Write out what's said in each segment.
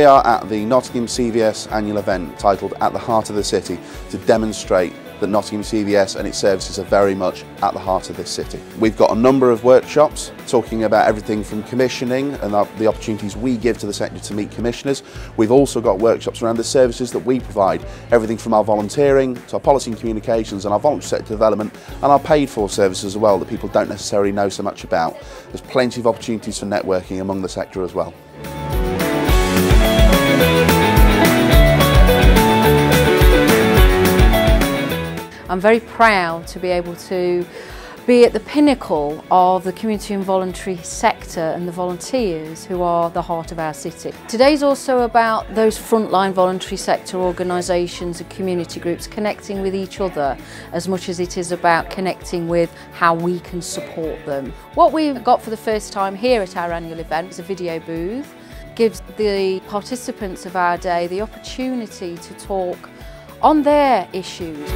We are at the Nottingham CVS annual event titled At the Heart of the City to demonstrate that Nottingham CVS and its services are very much at the heart of this city. We've got a number of workshops talking about everything from commissioning and the opportunities we give to the sector to meet commissioners. We've also got workshops around the services that we provide, everything from our volunteering to our policy and communications and our voluntary sector development and our paid for services as well that people don't necessarily know so much about. There's plenty of opportunities for networking among the sector as well. I'm very proud to be able to be at the pinnacle of the community and voluntary sector and the volunteers who are the heart of our city. Today's also about those frontline voluntary sector organisations and community groups connecting with each other as much as it is about connecting with how we can support them. What we've got for the first time here at our annual event is a video booth. It gives the participants of our day the opportunity to talk on their issues.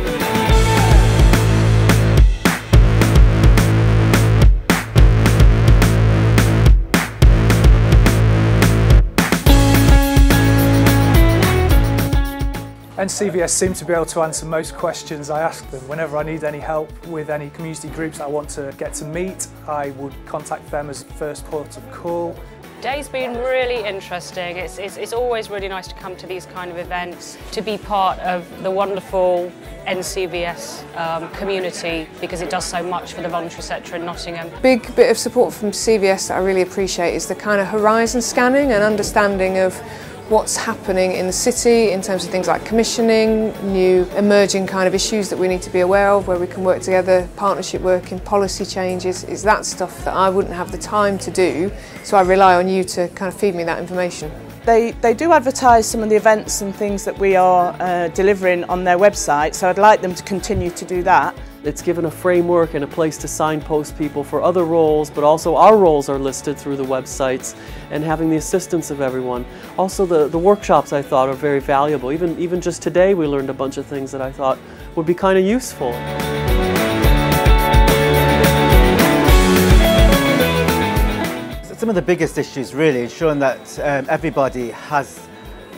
CVS seem to be able to answer most questions I ask them. Whenever I need any help with any community groups I want to get to meet, I would contact them as first port of call. Day's been really interesting. It's always really nice to come to these kind of events, to be part of the wonderful NCVS community because it does so much for the voluntary sector in Nottingham. Big bit of support from CVS that I really appreciate is the kind of horizon scanning and understanding of what's happening in the city in terms of things like commissioning, new emerging kind of issues that we need to be aware of, where we can work together, partnership work in policy changes. It's that stuff that I wouldn't have the time to do, so I rely on you to kind of feed me that information. They do advertise some of the events and things that we are delivering on their website, so I'd like them to continue to do that. It's given a framework and a place to signpost people for other roles, but also our roles are listed through the websites and having the assistance of everyone. Also the workshops I thought are very valuable. Even just today we learned a bunch of things that I thought would be kind of useful. Some of the biggest issues really ensuring that everybody has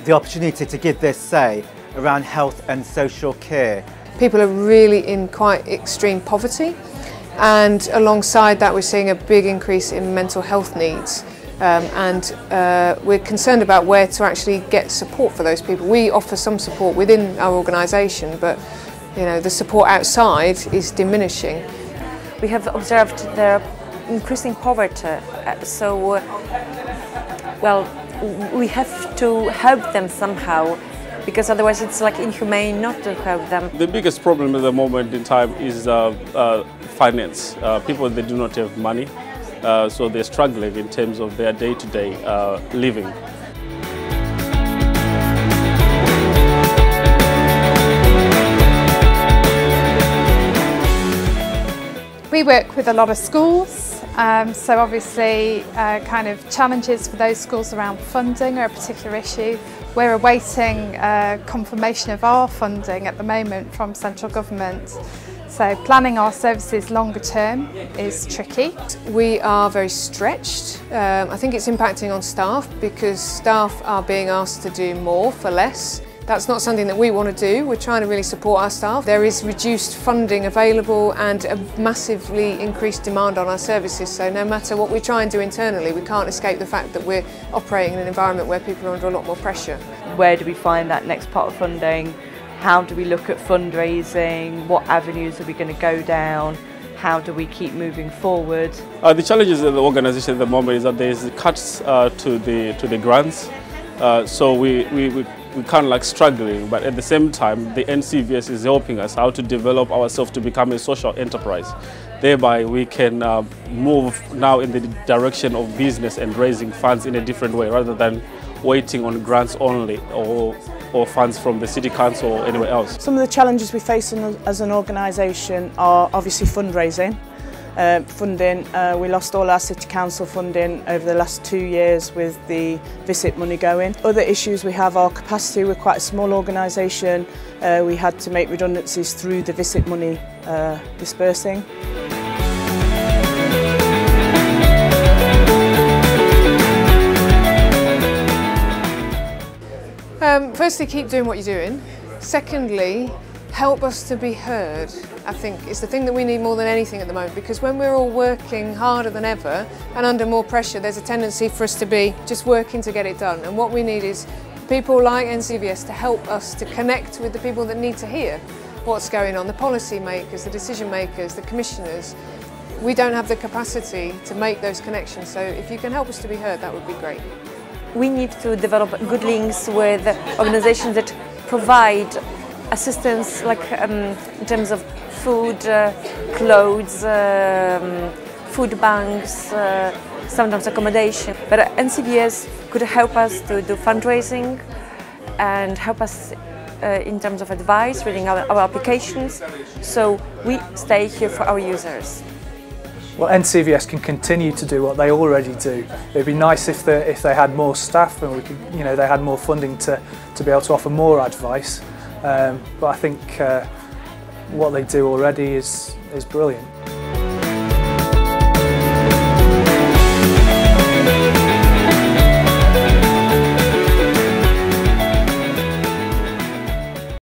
the opportunity to give their say around health and social care. People are really in quite extreme poverty, and alongside that we're seeing a big increase in mental health needs, and we're concerned about where to actually get support for those people. We offer some support within our organisation, but you know, the support outside is diminishing. We have observed their increasing poverty, so well, we have to help them somehow, because otherwise it's like inhumane not to help them. The biggest problem at the moment in time is finance. People, they do not have money, so they're struggling in terms of their day-to-day living. We work with a lot of schools, so obviously kind of challenges for those schools around funding are a particular issue. We're awaiting confirmation of our funding at the moment from central government. So planning our services longer term is tricky. We are very stretched. I think it's impacting on staff because staff are being asked to do more for less. That's not something that we want to do. We're trying to really support our staff. There is reduced funding available and a massively increased demand on our services, so no matter what we try and do internally, we can't escape the fact that we're operating in an environment where people are under a lot more pressure. Where do we find that next pot of funding? How do we look at fundraising? What avenues are we going to go down? How do we keep moving forward? The challenges of the organisation at the moment is that there is cuts to the grants, so we're kind of like struggling, but at the same time the NCVS is helping us how to develop ourselves to become a social enterprise. Thereby we can move now in the direction of business and raising funds in a different way rather than waiting on grants only or funds from the City Council or anywhere else. Some of the challenges we face as an organisation are obviously fundraising. Funding, we lost all our City Council funding over the last 2 years with the visit money going. Other issues we have are capacity. We're quite a small organisation. We had to make redundancies through the visit money dispersing. Firstly, keep doing what you're doing. Secondly, help us to be heard, I think, is the thing that we need more than anything at the moment, because when we're all working harder than ever and under more pressure, there's a tendency for us to be just working to get it done. And what we need is people like NCVS to help us to connect with the people that need to hear what's going on, the policy makers, the decision makers, the commissioners. We don't have the capacity to make those connections, so if you can help us to be heard, that would be great. We need to develop good links with organizations that provide assistance, like in terms of food, clothes, food banks, sometimes accommodation. But NCVS could help us to do fundraising and help us in terms of advice, reading our applications, so we stay here for our users. Well, NCVS can continue to do what they already do. It'd be nice if they had more staff and we could, they had more funding to be able to offer more advice. But I think what they do already is brilliant.